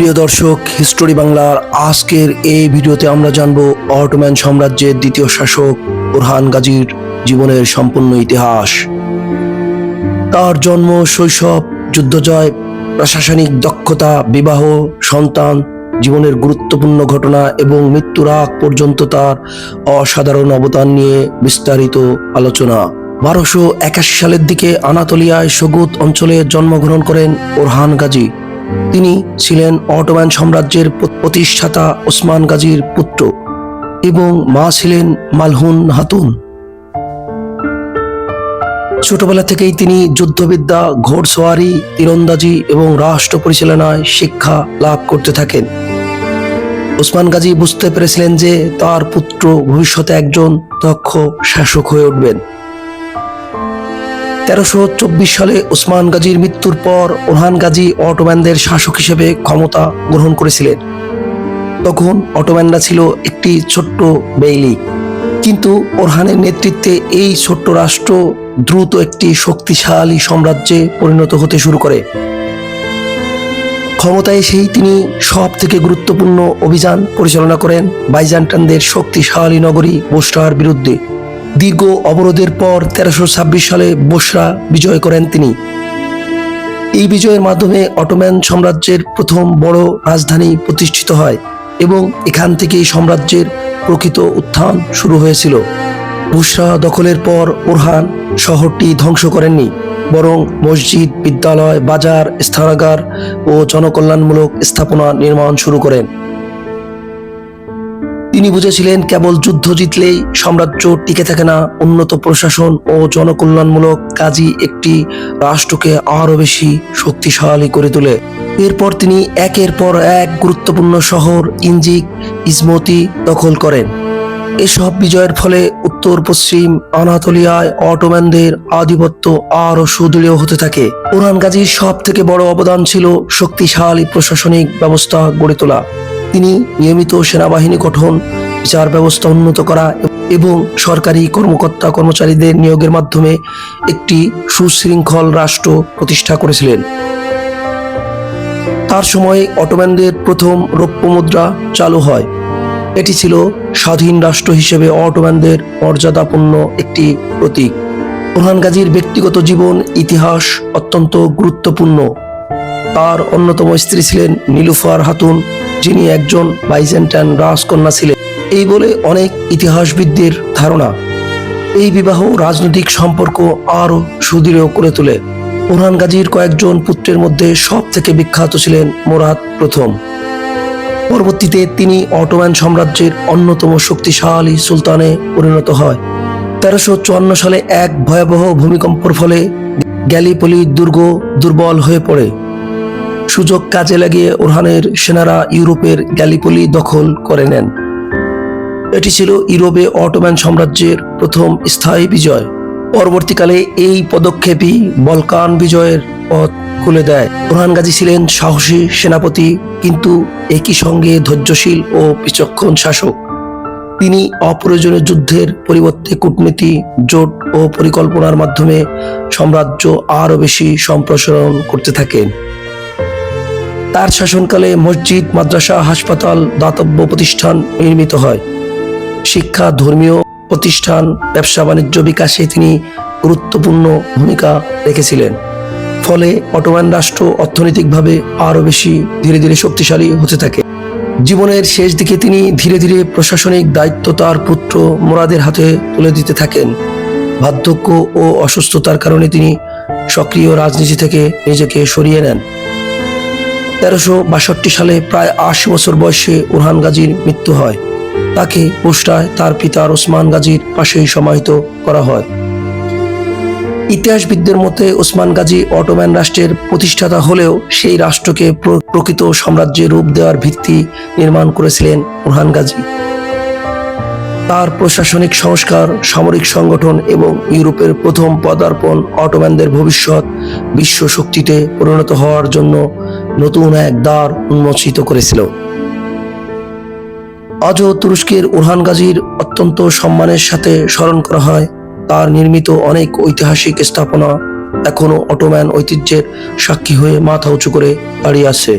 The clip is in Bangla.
প্রিয় দর্শক, হিস্টোরি বাংলার আজকের এই ভিডিওতে আমরা জানব অটোম্যান সাম্রাজ্যের দ্বিতীয় শাসক ওরহান গাজীর জীবনের সম্পূর্ণ ইতিহাস। তার জন্ম, শৈশব, যুদ্ধজয়, প্রশাসনিক দক্ষতা, বিবাহ, সন্তান, জীবনের গুরুত্বপূর্ণ ঘটনা এবং মৃত্যুর আগ পর্যন্ত তার অসাধারণ অবদান নিয়ে বিস্তারিত আলোচনা। 1281 সালের দিকে আনাতোলিয়ায় সগুত অঞ্চলে জন্মগ্রহণ করেন ওরহান গাজী। তিনি ছিলেন অটোম্যান সাম্রাজ্যের প্রতিষ্ঠাতা ওসমান গাজীর পুত্র এবং মা ছিলেন মালহুন হাতুন। ছোটবেলা থেকেই তিনি যুদ্ধবিদ্যা, ঘোড়সওয়ারি, তীরন্দাজি এবং রাষ্ট্র পরিচালনায় শিক্ষা লাভ করতে থাকেন। ওসমান গাজী বুঝতে পেরেছিলেন যে তার পুত্র ভবিষ্যতে একজন দক্ষ শাসক হয়ে উঠবেন। 1324 সালে ওসমান গাজীর মৃত্যুর পর ওরহান গাজী অটোম্যানদের শাসক হিসেবে ক্ষমতা গ্রহণ করেছিলেন। তখন অটোম্যানরা ছিল একটি ছোট্ট বেইলি, কিন্তু ওরহানের নেতৃত্বে এই ছোট্ট রাষ্ট্র দ্রুত একটি শক্তিশালী সাম্রাজ্যে পরিণত হতে শুরু করে। ক্ষমতায় এসেই তিনি সব থেকে গুরুত্বপূর্ণ অভিযান পরিচালনা করেন বাইজান্টানদের শক্তিশালী নগরী বোসরার বিরুদ্ধে। দীর্ঘ অবরোধের পর 1326 সালে বোসরা বিজয় করেন তিনি। এই বিজয়ের মাধ্যমে অটোম্যান সাম্রাজ্যের প্রথম বড় রাজধানী প্রতিষ্ঠিত হয় এবং এখান থেকেই সাম্রাজ্যের প্রকৃত উত্থান শুরু হয়েছিল। বোসরা দখলের পর ওরহান শহরটি ধ্বংস করেননি, বরং মসজিদ, বিদ্যালয়, বাজার, স্নানাগার ও জনকল্যাণমূলক স্থাপনা নির্মাণ শুরু করেন। তিনি বুঝেছিলেন কেবল যুদ্ধ জিতলেই সাম্রাজ্য টিকে থাকে না, উন্নত প্রশাসন ও জনকল্যাণমূলক কাজই একটি রাষ্ট্রকে আরো বেশি শক্তিশালী করে তোলে। এরপর তিনি একের পর এক গুরুত্বপূর্ণ শহর ইনজিক, ইজমতি দখল করেন। এসব বিজয়ের ফলে উত্তর পশ্চিম আনাতোলিয়ায় অটোম্যানদের আধিপত্য আরো সুদৃঢ় হতে থাকে। ওরহান গাজীর সব থেকে বড় অবদান ছিল শক্তিশালী প্রশাসনিক ব্যবস্থা গড়ে তোলা। তিনি নিয়মিত সেনাবাহিনী গঠন, বিচার ব্যবস্থা উন্নত করা এবং সরকারি কর্মকর্তা কর্মচারীদের নিয়োগের মাধ্যমে একটি সুশৃঙ্খল রাষ্ট্র প্রতিষ্ঠা করেছিলেন। তার সময়ে অটোম্যানদের প্রথম রৌপ্য মুদ্রা চালু হয়। এটি ছিল স্বাধীন রাষ্ট্র হিসেবে অটোম্যানদের মর্যাদাপূর্ণ একটি প্রতীক। ওরহান গাজীর ব্যক্তিগত জীবন ইতিহাস অত্যন্ত গুরুত্বপূর্ণ। তার অন্যতম স্ত্রী ছিলেন নীলুফার হাতুন, যিনি একজন বাইজেন্টাইন রাজকন্যা ছিলেন এই বলে অনেক ইতিহাসবিদদের ধারণা। এই বিবাহ রাজনৈতিক সম্পর্ক আরো সুদৃঢ় করে তোলে। ওরহান গাজীর কয়েকজন পুত্রের মধ্যে সব থেকে বিখ্যাত ছিলেন মুরাদ প্রথম। পরবর্তীতে তিনি অটোম্যান সাম্রাজ্যের অন্যতম শক্তিশালী সুলতানে পরিণত হয়। 1354 সালে এক ভয়াবহ ভূমিকম্পের ফলে গ্যালিপলি দুর্গ দুর্বল হয়ে পড়ে। সুযোগ কাজে লাগিয়ে ওরহানের সেনারা ইউরোপের গ্যালিপলি দখল করে নেন। এটি ছিল ইউরোপে অটোম্যান সাম্রাজ্যের প্রথম স্থায়ী বিজয়। পরবর্তীকালে এই পদক্ষেপই বলকান বিজয়ের পথ খুলে দেয়। ওরহান গাজী ছিলেন সাহসী সেনাপতি, কিন্তু একই সঙ্গে ধৈর্যশীল ও বিচক্ষণ শাসক। তিনি অপ্রয়োজনীয় যুদ্ধের পরিবর্তে কূটনীতি, জোট ও পরিকল্পনার মাধ্যমে সাম্রাজ্য আরো বেশি সম্প্রসারণ করতে থাকেন। তার শাসনকালে মসজিদ, মাদ্রাসা, হাসপাতাল, দাতব্য প্রতিষ্ঠান নির্মিত হয়। শিক্ষা, ধর্মীয় প্রতিষ্ঠান, ব্যবসা বাণিজ্য বিকাশে তিনি গুরুত্বপূর্ণ ভূমিকা রেখেছিলেন। ফলে অটোম্যান রাষ্ট্র অর্থনৈতিকভাবে আরো বেশি ধীরে ধীরে শক্তিশালী হতে থাকে। জীবনের শেষ দিকে তিনি ধীরে ধীরে প্রশাসনিক দায়িত্ব তার পুত্র মুরাদের হাতে তুলে দিতে থাকেন। বার্ধক্য ও অসুস্থতার কারণে তিনি সক্রিয় রাজনীতি থেকে নিজেকে সরিয়ে নেন। 1362 সালে প্রায় 80 বছর বয়সে ওরহান গাজীর মৃত্যু হয়। তাকে বোসরায় তার পিতা ওসমান গাজীর পাশেই সমাহিত করা হয়। ইতিহাসবিদদের মতে ওসমান গাজী অটোম্যান রাষ্ট্রের প্রতিষ্ঠাতা হলেও সেই রাষ্ট্রকে প্রকৃত সাম্রাজ্যের রূপ দেওয়ার ভিত্তি নির্মাণ করেছিলেন ওরহান গাজী। তার প্রশাসনিক সংস্কার, সামরিক সংগঠন এবং ইউরোপের প্রথম পদার্পণ অটোম্যানদের ভবিষ্যৎ বিশ্ব শক্তিতে পরিণত হওয়ার জন্য নতুন এক দ্বার উন্মোচিত করেছিল। আজও তুরস্কের ওরহান গাজীর অত্যন্ত সম্মানের সাথে স্মরণ করা হয়। তার নির্মিত অনেক ঐতিহাসিক স্থাপনা এখনো অটোম্যান ঐতিহ্যের সাক্ষী হয়ে মাথা উঁচু করে দাঁড়িয়ে আছে।